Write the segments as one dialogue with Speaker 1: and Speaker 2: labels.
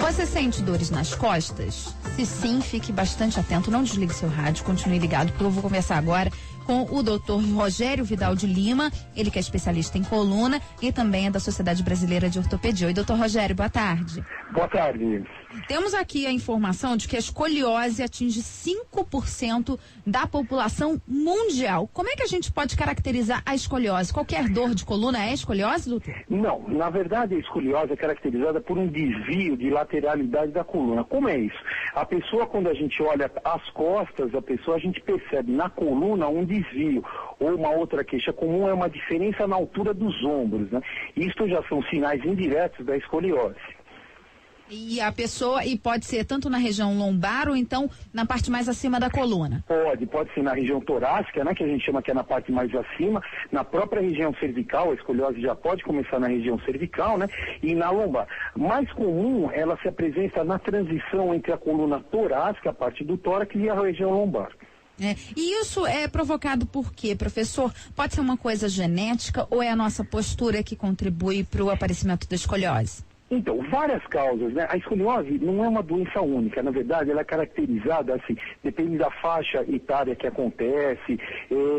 Speaker 1: Você sente dores nas costas? Se sim, fique bastante atento, não desligue seu rádio, continue ligado, porque eu vou conversar agora com o doutor Rogério Vidal de Lima, ele que é especialista em coluna e também é da Sociedade Brasileira de Ortopedia. Oi, doutor Rogério, boa tarde.
Speaker 2: Boa tarde.
Speaker 1: Temos aqui a informação de que a escoliose atinge 5% da população mundial. Como é que a gente pode caracterizar a escoliose? Qualquer dor de coluna é escoliose, doutor?
Speaker 2: Não, na verdade a escoliose é caracterizada por um desvio de lateralidade da coluna. Como é isso? A pessoa, quando a gente olha as costas da pessoa, a gente percebe na coluna um desvio. Ou uma outra queixa comum é uma diferença na altura dos ombros, né? Isto já são sinais indiretos da escoliose.
Speaker 1: E a pessoa, e pode ser tanto na região lombar ou então na parte mais acima da coluna?
Speaker 2: Pode ser na região torácica, né, que a gente chama que é na parte mais acima, na própria região cervical, a escoliose já pode começar na região cervical, né, e na lombar. Mais comum, ela se apresenta na transição entre a coluna torácica, a parte do tórax, e a região lombar.
Speaker 1: E isso é provocado por quê, professor? Pode ser uma coisa genética ou é a nossa postura que contribui para o aparecimento da escoliose?
Speaker 2: Então, várias causas, né? A escoliose não é uma doença única, na verdade ela é caracterizada, assim, depende da faixa etária que acontece.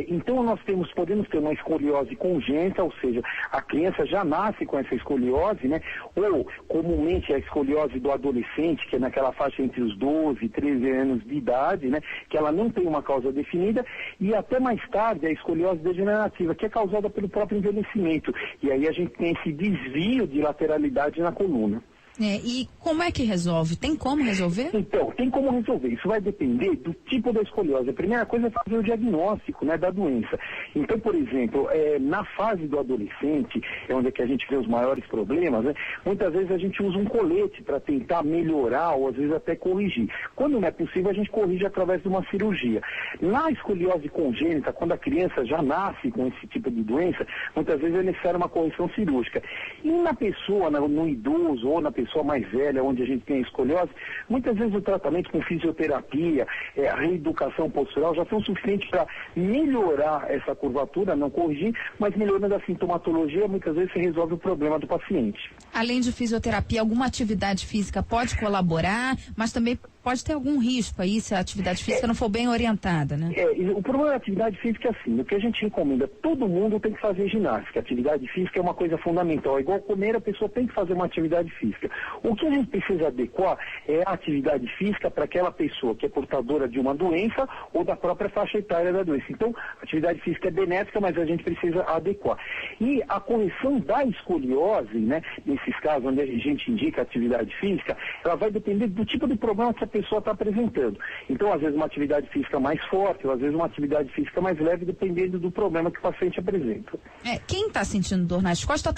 Speaker 2: Então nós podemos ter uma escoliose congênita, ou seja, a criança já nasce com essa escoliose, né? Ou, comumente, a escoliose do adolescente, que é naquela faixa entre os 12 e 13 anos de idade, né? Que ela não tem uma causa definida, e até mais tarde a escoliose degenerativa, que é causada pelo próprio envelhecimento. E aí a gente tem esse desvio de lateralidade na coluna.
Speaker 1: E como é que resolve? Tem como resolver?
Speaker 2: Então, tem como resolver. Isso vai depender do tipo da escoliose. A primeira coisa é fazer o diagnóstico, né, da doença. Então, por exemplo, na fase do adolescente, é onde é que a gente vê os maiores problemas, né, muitas vezes a gente usa um colete para tentar melhorar ou às vezes até corrigir. Quando não é possível, a gente corrige através de uma cirurgia. Na escoliose congênita, quando a criança já nasce com esse tipo de doença, muitas vezes é necessária uma correção cirúrgica. E na pessoa, no idoso ou na pessoa mais velha, onde a gente tem a escoliose, muitas vezes o tratamento com fisioterapia, a reeducação postural já são suficientes para melhorar essa curvatura, não corrigir, mas melhorando a sintomatologia, muitas vezes se resolve o problema do paciente.
Speaker 1: Além de fisioterapia, alguma atividade física pode colaborar, mas também pode ter algum risco aí se a atividade física não for bem orientada, né?
Speaker 2: O problema da atividade física é assim, o que a gente recomenda, todo mundo tem que fazer ginástica. Atividade física é uma coisa fundamental, igual comer, a pessoa tem que fazer uma atividade física. O que a gente precisa adequar é a atividade física para aquela pessoa que é portadora de uma doença ou da própria faixa etária da doença. Então, a atividade física é benéfica, mas a gente precisa adequar. E a correção da escoliose, né, nesses casos onde a gente indica atividade física, ela vai depender do tipo de problema que a pessoa está apresentando. Então, às vezes, uma atividade física mais forte, ou às vezes uma atividade física mais leve, dependendo do problema que o paciente apresenta.
Speaker 1: Quem está sentindo dor nas costas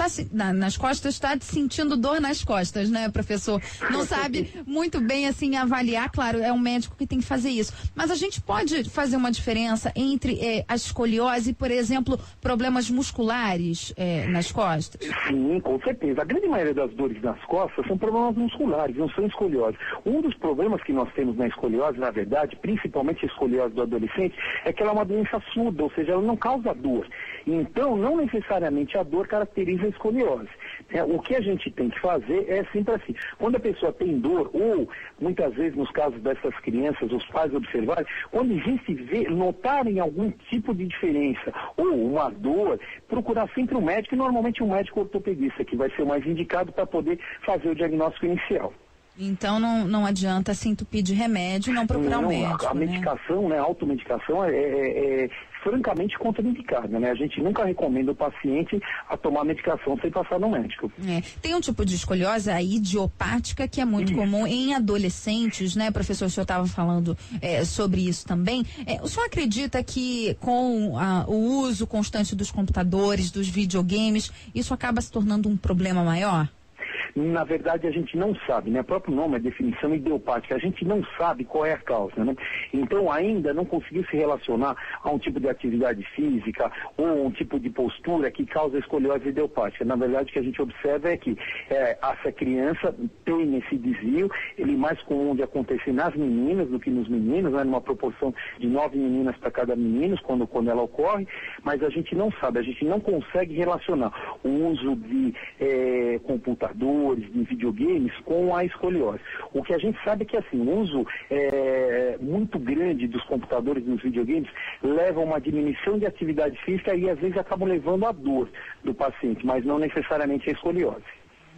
Speaker 1: está sentindo dor nas costas, né, professor? Não sabe muito bem, assim, avaliar, claro, é um médico que tem que fazer isso. Mas a gente pode fazer uma diferença entre a escoliose e, por exemplo, problemas musculares nas costas?
Speaker 2: Sim, com certeza. A grande maioria das dores nas costas são problemas musculares, não são escoliose. Um dos problemas que nós temos na escoliose, na verdade, principalmente a escoliose do adolescente, é que ela é uma doença surda, ou seja, ela não causa dor. Então, não necessariamente a dor caracteriza a escoliose. O que a gente tem que fazer é sempre assim. Quando a pessoa tem dor, ou muitas vezes nos casos dessas crianças, os pais observarem, quando existe notarem algum tipo de diferença, ou uma dor, procurar sempre um médico, e normalmente um médico ortopedista, que vai ser o mais indicado para poder fazer o diagnóstico inicial.
Speaker 1: Então não adianta se entupir de remédio, não procurar um médico,
Speaker 2: a medicação, né, a automedicação é francamente contraindicada, né? A gente nunca recomenda o paciente a tomar medicação sem passar no médico.
Speaker 1: Tem um tipo de escoliose, a idiopática, que é muito comum em adolescentes, né, professor? O senhor estava falando sobre isso também. O senhor acredita que com o uso constante dos computadores, dos videogames, isso acaba se tornando um problema maior?
Speaker 2: Na verdade, a gente não sabe, né? O próprio nome é definição idiopática, a gente não sabe qual é a causa, né? Então, ainda não conseguiu se relacionar a um tipo de atividade física ou um tipo de postura que causa escoliose idiopática. Na verdade, o que a gente observa é que essa criança tem esse desvio, ele é mais comum de acontecer nas meninas do que nos meninos, né? Numa proporção de 9 meninas para cada menino, quando ela ocorre, mas a gente não sabe, a gente não consegue relacionar o uso de computador, computadores, de videogames com a escoliose. O que a gente sabe é que assim, o uso muito grande dos computadores e dos videogames leva a uma diminuição de atividade física e às vezes acabam levando à dor do paciente, mas não necessariamente a escoliose.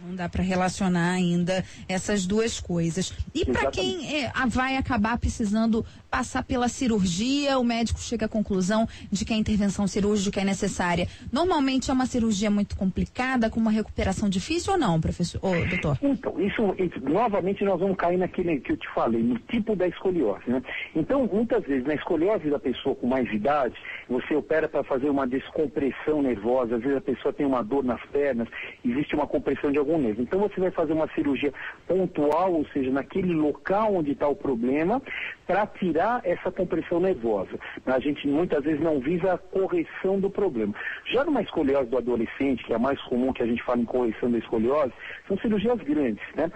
Speaker 1: Não dá para relacionar ainda essas duas coisas. E para quem vai acabar precisando passar pela cirurgia, o médico chega à conclusão de que a intervenção cirúrgica é necessária. Normalmente é uma cirurgia muito complicada, com uma recuperação difícil ou não, professor, doutor?
Speaker 2: Então, isso novamente nós vamos cair naquele que eu te falei, no tipo da escoliose, né? Então, muitas vezes, na escoliose da pessoa com mais idade, você opera para fazer uma descompressão nervosa, às vezes a pessoa tem uma dor nas pernas, existe uma compressão de algum nervo. Então, você vai fazer uma cirurgia pontual, ou seja, naquele local onde está o problema, para tirar essa compressão nervosa. A gente muitas vezes não visa a correção do problema. Já numa escoliose do adolescente, que é a mais comum que a gente fala em correção da escoliose, são cirurgias grandes, né?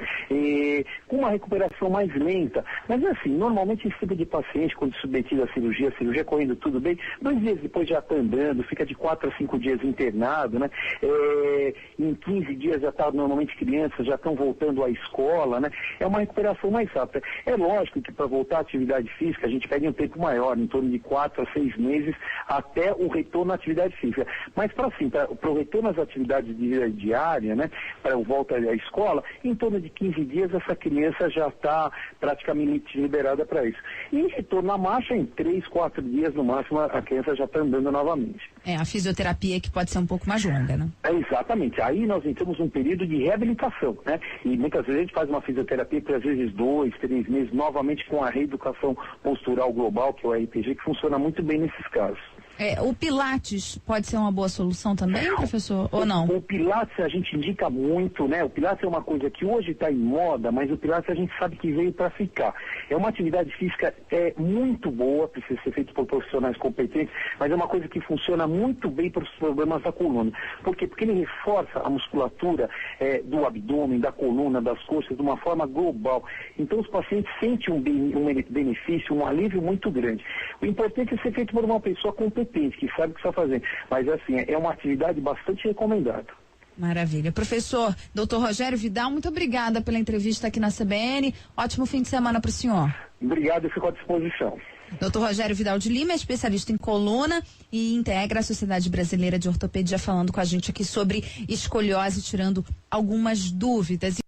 Speaker 2: Com uma recuperação mais lenta. Mas assim, normalmente esse tipo de paciente, quando submetido à cirurgia, a cirurgia correndo tudo bem, 2 dias depois já está andando, fica de 4 a 5 dias internado, né? Em 15 dias já está, normalmente crianças já estão voltando à escola, né? É uma recuperação mais rápida. É lógico que para voltar à atividade física, a gente pede um tempo maior, em torno de 4 a 6 meses, até o retorno à atividade física. Mas para o retorno às atividades de vida diária, né, para o volta à escola, em torno de 15 dias essa criança já está praticamente liberada para isso. E retorno à marcha, em 3, 4 dias no máximo, a criança já está andando novamente.
Speaker 1: A fisioterapia que pode ser um pouco mais longa, né?
Speaker 2: Exatamente. Aí nós entramos num período de reabilitação, né? E muitas vezes a gente faz uma fisioterapia por às vezes 2, 3 meses, novamente com a reeducação postural global, que é o RPG, que funciona muito bem nesses casos.
Speaker 1: O Pilates pode ser uma boa solução também, professor, ou não?
Speaker 2: O Pilates a gente indica muito, né? O Pilates é uma coisa que hoje está em moda, mas o Pilates a gente sabe que veio para ficar. É uma atividade física muito boa, precisa ser feita por profissionais competentes, mas é uma coisa que funciona muito bem para os problemas da coluna. Por quê? Porque ele reforça a musculatura do abdômen, da coluna, das coxas, de uma forma global. Então os pacientes sentem um benefício, um alívio muito grande. O importante é ser feito por uma pessoa competente, que sabe o que está fazendo. Mas assim, é uma atividade bastante recomendada.
Speaker 1: Maravilha. Professor, doutor Rogério Vidal, muito obrigada pela entrevista aqui na CBN. Ótimo fim de semana para o senhor.
Speaker 2: Obrigado, eu fico à disposição.
Speaker 1: Doutor Rogério Vidal de Lima é especialista em coluna e integra a Sociedade Brasileira de Ortopedia, falando com a gente aqui sobre escoliose, tirando algumas dúvidas.